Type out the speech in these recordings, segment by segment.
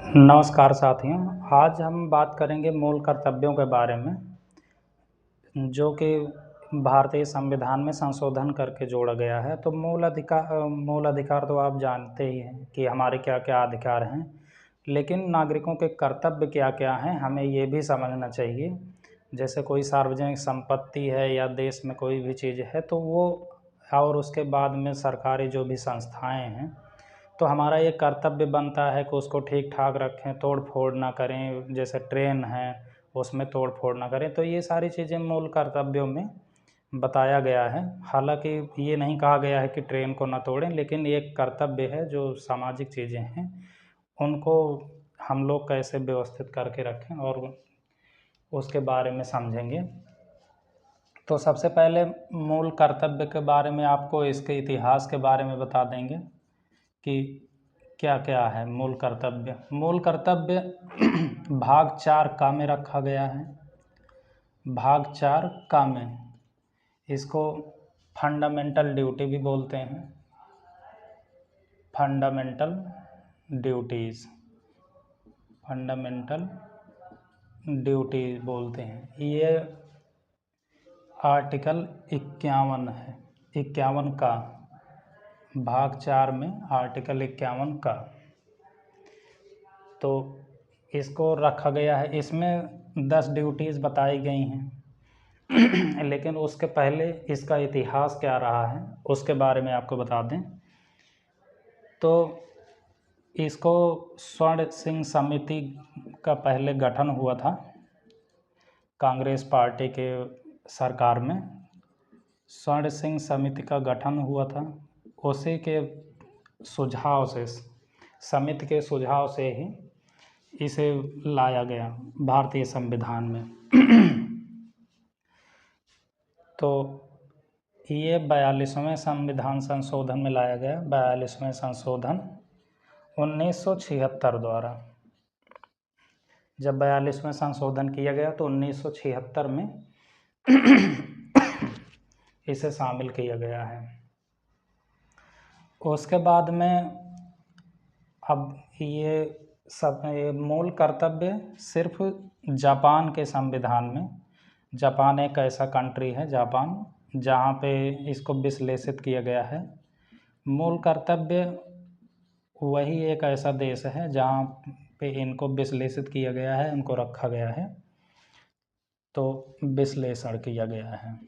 नमस्कार साथियों। आज हम बात करेंगे मूल कर्तव्यों के बारे में, जो कि भारतीय संविधान में संशोधन करके जोड़ा गया है। तो मूल अधिकार तो आप जानते ही हैं कि हमारे क्या क्या अधिकार हैं, लेकिन नागरिकों के कर्तव्य क्या क्या हैं हमें ये भी समझना चाहिए। जैसे कोई सार्वजनिक संपत्ति है या देश में कोई भी चीज़ है तो वो, और उसके बाद में सरकारी जो भी संस्थाएं हैं, तो हमारा ये कर्तव्य बनता है कि उसको ठीक ठाक रखें, तोड़ फोड़ ना करें। जैसे ट्रेन है उसमें तोड़ फोड़ ना करें। तो ये सारी चीज़ें मूल कर्तव्यों में बताया गया है। हालांकि ये नहीं कहा गया है कि ट्रेन को ना तोड़ें, लेकिन ये एक कर्तव्य है। जो सामाजिक चीज़ें हैं उनको हम लोग कैसे व्यवस्थित करके रखें और उसके बारे में समझेंगे। तो सबसे पहले मूल कर्तव्य के बारे में आपको इसके इतिहास के बारे में बता देंगे कि क्या क्या है मूल कर्तव्य। मूल कर्तव्य भाग 4 में रखा गया है। भाग 4 में इसको फंडामेंटल ड्यूटी भी बोलते हैं। फंडामेंटल ड्यूटीज़, फंडामेंटल ड्यूटीज बोलते हैं। ये आर्टिकल 51 है, 51 का, भाग 4 में आर्टिकल 51 का। तो इसको रखा गया है। इसमें 10 ड्यूटीज़ बताई गई हैं लेकिन उसके पहले इसका इतिहास क्या रहा है उसके बारे में आपको बता दें। तो इसको स्वर्ण सिंह समिति का पहले गठन हुआ था कांग्रेस पार्टी के सरकार में। स्वर्ण सिंह समिति का गठन हुआ था, उसी के सुझाव से, समिति के सुझाव से ही इसे लाया गया भारतीय संविधान में तो ये 42वें संविधान संशोधन में लाया गया। 42वें संशोधन 1976 द्वारा। जब 42वें संशोधन किया गया तो 1976 में इसे शामिल किया गया है। उसके बाद में अब ये मूल कर्तव्य सिर्फ जापान के संविधान में, जापान एक ऐसा कंट्री है, जापान, जहाँ पे इसको विश्लेषित किया गया है। मूल कर्तव्य वही एक ऐसा देश है जहाँ पे इनको विश्लेषित किया गया है, इनको रखा गया है, तो विश्लेषण किया गया है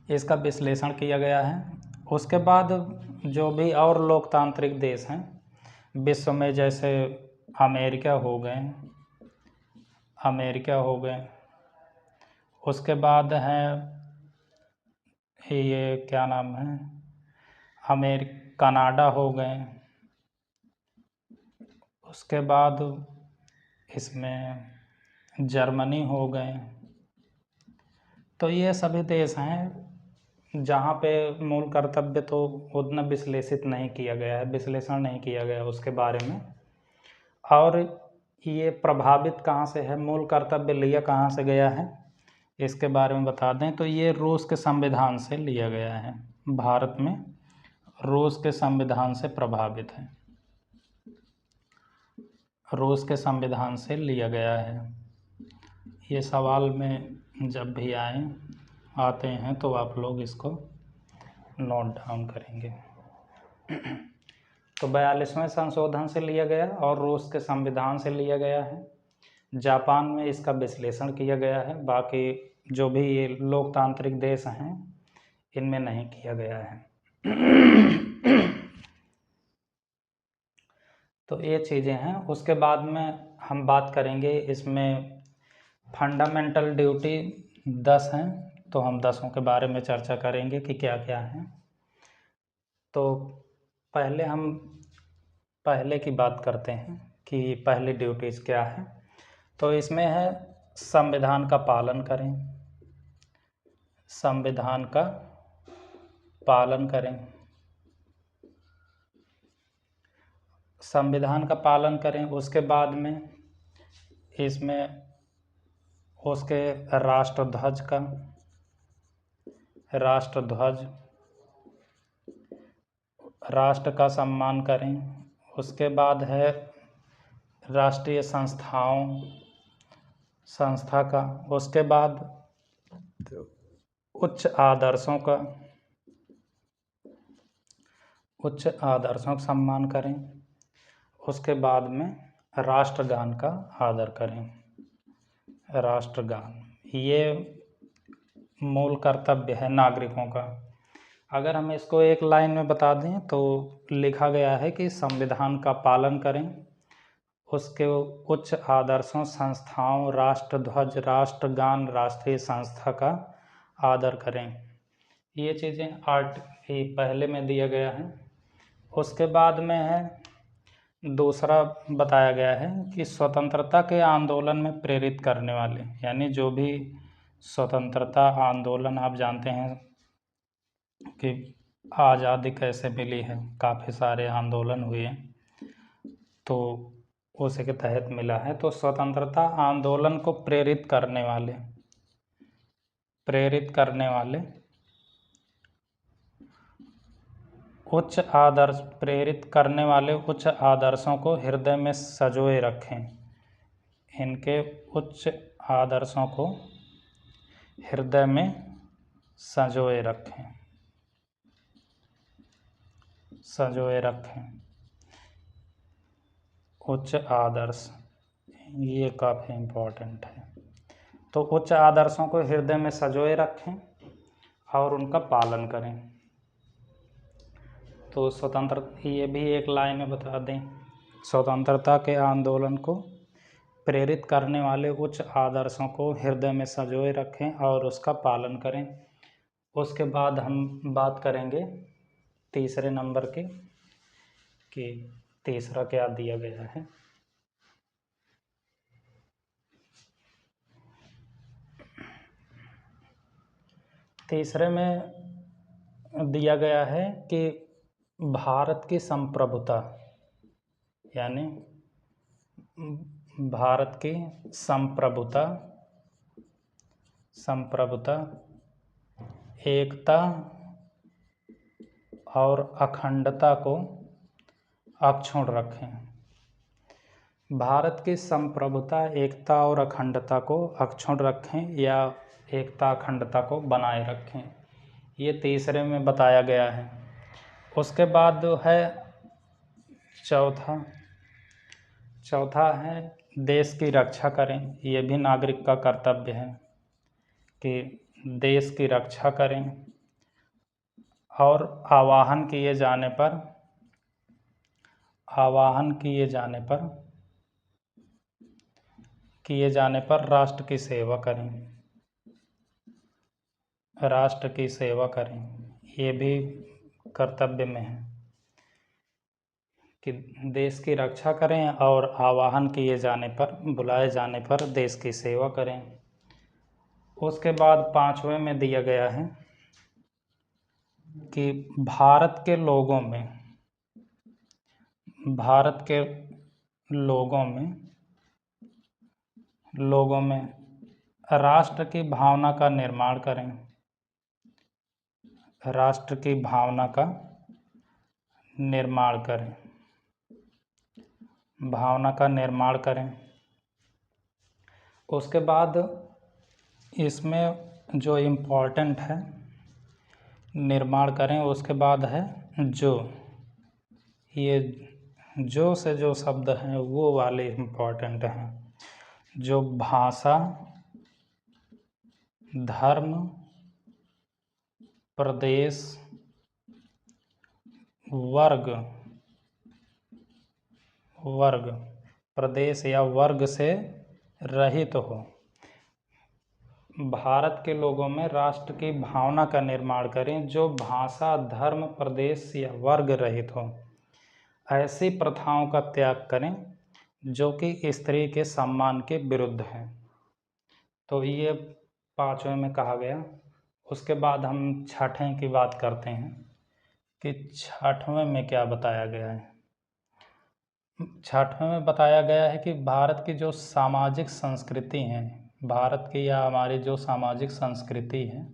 इसका विश्लेषण किया गया है। उसके बाद जो भी और लोकतांत्रिक देश हैं विश्व में, जैसे अमेरिका हो गए, उसके बाद है ये क्या नाम है, कनाडा हो गए, उसके बाद इसमें जर्मनी हो गए। तो ये सभी देश हैं जहाँ पे मूल कर्तव्य तो उतना विश्लेषित नहीं किया गया है, विश्लेषण नहीं किया गया उसके बारे में। और ये प्रभावित कहाँ से है, मूल कर्तव्य लिया कहाँ से गया है इसके बारे में बता दें। तो ये रूस के संविधान से लिया गया है। भारत में रूस के संविधान से प्रभावित है, रूस के संविधान से लिया गया है। ये सवाल में जब भी आते हैं तो आप लोग इसको नोट डाउन करेंगे। तो 42वें संशोधन से लिया गया और रूस के संविधान से लिया गया है। जापान में इसका विश्लेषण किया गया है, बाकी जो भी ये लोकतांत्रिक देश हैं इनमें नहीं किया गया है तो ये चीज़ें हैं। उसके बाद में हम बात करेंगे, इसमें फंडामेंटल ड्यूटी 10 हैं, तो हम 10 के बारे में चर्चा करेंगे कि क्या क्या हैं। तो पहले हम पहले की बात करते हैं कि पहली ड्यूटीज़ क्या है। तो इसमें है संविधान का पालन करें, संविधान का पालन करें, संविधान का पालन करें। उसके बाद में इसमें उसके राष्ट्रध्वज राष्ट्र का सम्मान करें। उसके बाद है राष्ट्रीय संस्था का। उसके बाद उच्च आदर्शों का सम्मान करें। उसके बाद में राष्ट्रगान का आदर करें। राष्ट्रगान ये मूल कर्तव्य है नागरिकों का। अगर हम इसको एक लाइन में बता दें तो लिखा गया है कि संविधान का पालन करें, उसके उच्च आदर्शों, संस्थाओं, राष्ट्रध्वज, राष्ट्रगान, राष्ट्रीय संस्था का आदर करें। ये चीज़ें पहले में दिया गया है। उसके बाद में है दूसरा बताया गया है कि स्वतंत्रता के आंदोलन में प्रेरित करने वाले, यानी जो भी स्वतंत्रता आंदोलन, आप जानते हैं कि आज़ादी कैसे मिली है, काफ़ी सारे आंदोलन हुए तो उसी के तहत मिला है। तो स्वतंत्रता आंदोलन को प्रेरित करने वाले उच्च आदर्शों को हृदय में संजोए रखें। इनके उच्च आदर्शों को हृदय में संजोए रखें। उच्च आदर्श ये काफ़ी इम्पोर्टेंट है। तो उच्च आदर्शों को हृदय में संजोए रखें और उनका पालन करें। तो ये भी एक लाइन में बता दें, स्वतंत्रता के आंदोलन को प्रेरित करने वाले उच्च आदर्शों को हृदय में संजोए रखें और उसका पालन करें। उसके बाद हम बात करेंगे तीसरे नंबर के कि तीसरा क्या दिया गया है। तीसरे में दिया गया है कि भारत की संप्रभुता, यानी भारत की संप्रभुता, एकता और अखंडता को अक्षुण्ण रखें। भारत की संप्रभुता, एकता और अखंडता को अक्षुण्ण रखें या एकता अखंडता को बनाए रखें, ये तीसरे में बताया गया है। उसके बाद जो है चौथा है देश की रक्षा करें। ये भी नागरिक का कर्तव्य है कि देश की रक्षा करें और आह्वान किए जाने पर राष्ट्र की सेवा करें। ये भी कर्तव्य में है कि देश की रक्षा करें और आह्वान किए जाने पर, बुलाए जाने पर देश की सेवा करें। उसके बाद पांचवें में दिया गया है कि भारत के लोगों में राष्ट्र की भावना का निर्माण करें। उसके बाद इसमें जो इम्पोर्टेंट है निर्माण करें, उसके बाद है जो से जो शब्द हैं वो वाले इम्पोर्टेंट हैं, जो भाषा, धर्म, प्रदेश, प्रदेश या वर्ग से रहित हो। भारत के लोगों में राष्ट्र की भावना का निर्माण करें जो भाषा, धर्म, प्रदेश या वर्ग रहित हो। ऐसी प्रथाओं का त्याग करें जो कि स्त्री के सम्मान के विरुद्ध हैं। तो ये पांचवें में कहा गया। उसके बाद हम छठवें की बात करते हैं कि छठवें में क्या बताया गया है। छठवें में बताया गया है कि भारत की जो सामाजिक संस्कृति है, भारत की या हमारी जो सामाजिक संस्कृति है,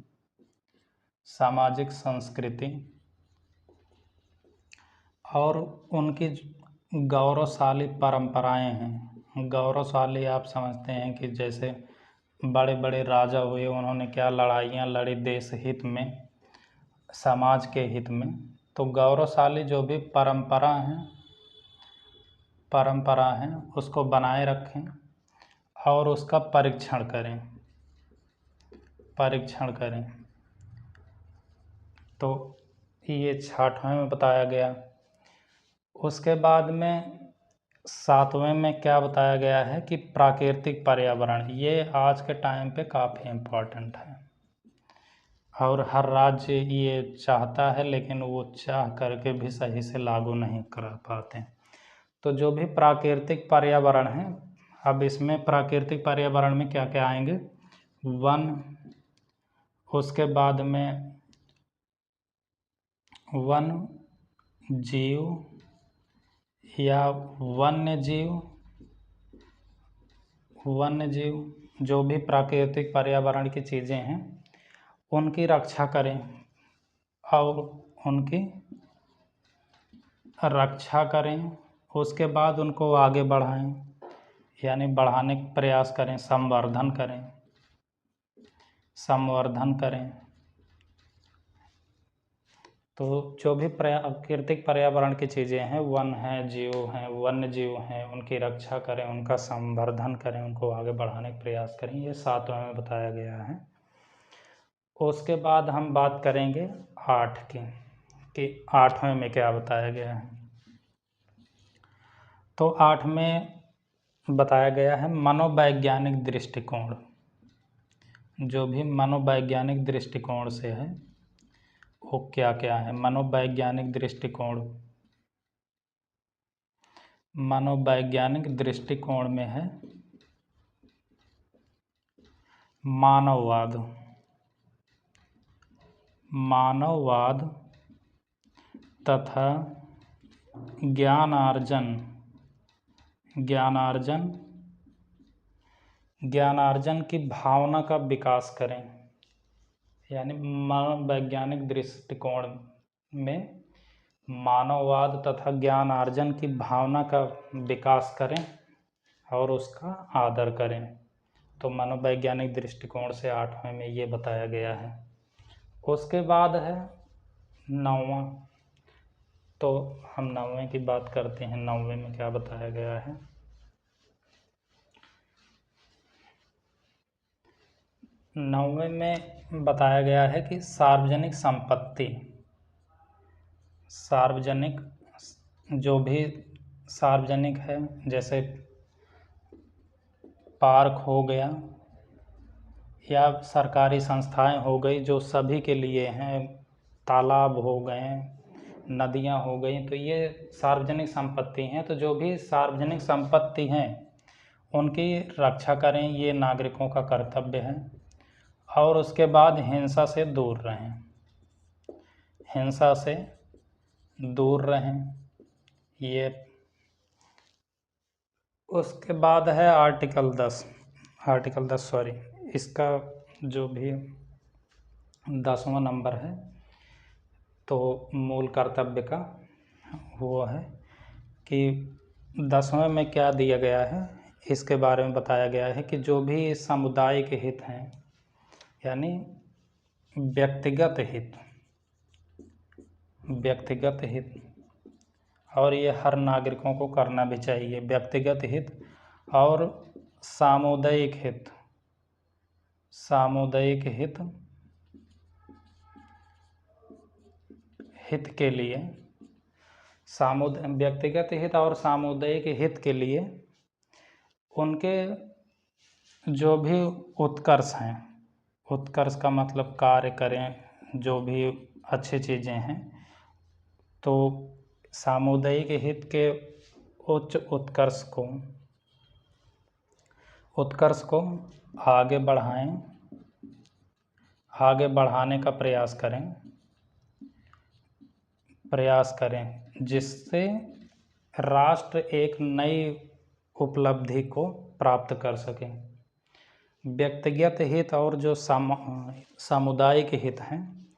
और उनकी गौरवशाली परंपराएं हैं। गौरवशाली आप समझते हैं कि जैसे बड़े बड़े राजा हुए, उन्होंने क्या लड़ाइयाँ लड़ी देश हित में, समाज के हित में। तो गौरवशाली जो भी परंपरा हैं उसको बनाए रखें और उसका परीक्षण करें। तो ये 6वें में बताया गया। उसके बाद में 7वें में क्या बताया गया है कि प्राकृतिक पर्यावरण। ये आज के टाइम पे काफ़ी इम्पोर्टेंट है और हर राज्य ये चाहता है, लेकिन वो चाह करके भी सही से लागू नहीं कर पाते। तो जो भी प्राकृतिक पर्यावरण है, अब इसमें प्राकृतिक पर्यावरण में क्या क्या आएंगे? वन, उसके बाद में वन जीव या वन्य जीव, जो भी प्राकृतिक पर्यावरण की चीज़ें हैं उनकी रक्षा करें और उनकी रक्षा करें। उसके बाद उनको आगे बढ़ाएं, यानी बढ़ाने का प्रयास करें, संवर्धन करें। तो जो भी प्राकृतिक पर्यावरण की चीज़ें हैं, वन हैं, जीव हैं, वन्य जीव हैं, उनकी रक्षा करें, उनका संवर्धन करें, उनको आगे बढ़ाने का प्रयास करें। ये 7वें में बताया गया है। उसके बाद हम बात करेंगे 8 की, कि 8वें में क्या बताया गया है। तो 8 में बताया गया है मनोवैज्ञानिक दृष्टिकोण। जो भी मनोवैज्ञानिक दृष्टिकोण से है वो क्या क्या है? मनोवैज्ञानिक दृष्टिकोण में है मानववाद तथा ज्ञानार्जन की भावना का विकास करें। यानी मनोवैज्ञानिक दृष्टिकोण में मानववाद तथा ज्ञानार्जन की भावना का विकास करें और उसका आदर करें। तो मनोवैज्ञानिक दृष्टिकोण से 8वें में ये बताया गया है। उसके बाद है 9वां। तो हम 9वें की बात करते हैं। 9वें में क्या बताया गया है? 9वें में बताया गया है कि सार्वजनिक संपत्ति, जो भी सार्वजनिक है, जैसे पार्क हो गया या सरकारी संस्थाएं हो गई जो सभी के लिए हैं, तालाब हो गए, नदियां हो गई, तो ये सार्वजनिक संपत्ति हैं। तो जो भी सार्वजनिक संपत्ति हैं उनकी रक्षा करें, ये नागरिकों का कर्तव्य है। और उसके बाद हिंसा से दूर रहें। ये उसके बाद है आर्टिकल 10 इसका जो भी 10वां नंबर है, तो मूल कर्तव्य का वो है कि 10वें में क्या दिया गया है, इसके बारे में बताया गया है कि जो भी सामुदायिक हित हैं, यानी व्यक्तिगत हित, और ये हर नागरिकों को करना भी चाहिए। व्यक्तिगत हित और सामुदायिक हित के लिए, व्यक्तिगत हित और सामुदायिक हित के लिए उनके जो भी उत्कर्ष हैं, उत्कर्ष का मतलब कार्य करें, जो भी अच्छी चीज़ें हैं, तो सामुदायिक हित के उच्च उत्कर्ष को आगे बढ़ाने का प्रयास करें, जिससे राष्ट्र एक नई उपलब्धि को प्राप्त कर सके। व्यक्तिगत हित और जो सामुदायिक हित हैं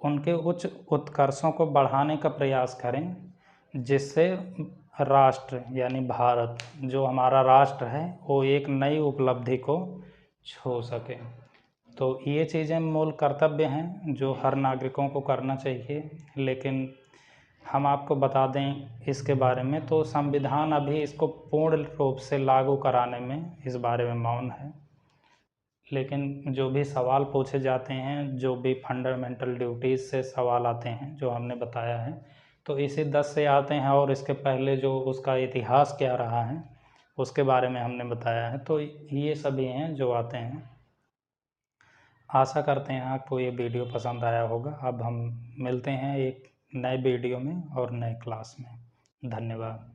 उनके उच्च उत्कर्षों को बढ़ाने का प्रयास करें, जिससे राष्ट्र यानी भारत जो हमारा राष्ट्र है वो एक नई उपलब्धि को छू सके। तो ये चीज़ें मूल कर्तव्य हैं जो हर नागरिकों को करना चाहिए। लेकिन हम आपको बता दें इसके बारे में, तो संविधान अभी इसको पूर्ण रूप से लागू कराने में इस बारे में मौन है। लेकिन जो भी सवाल पूछे जाते हैं, जो भी फंडामेंटल ड्यूटीज़ से सवाल आते हैं जो हमने बताया है, तो इसी 10 से आते हैं और इसके पहले जो उसका इतिहास क्या रहा है उसके बारे में हमने बताया है। तो ये सभी हैं जो आते हैं। आशा करते हैं आपको ये वीडियो पसंद आया होगा। अब हम मिलते हैं एक नए वीडियो में और नए क्लास में। धन्यवाद।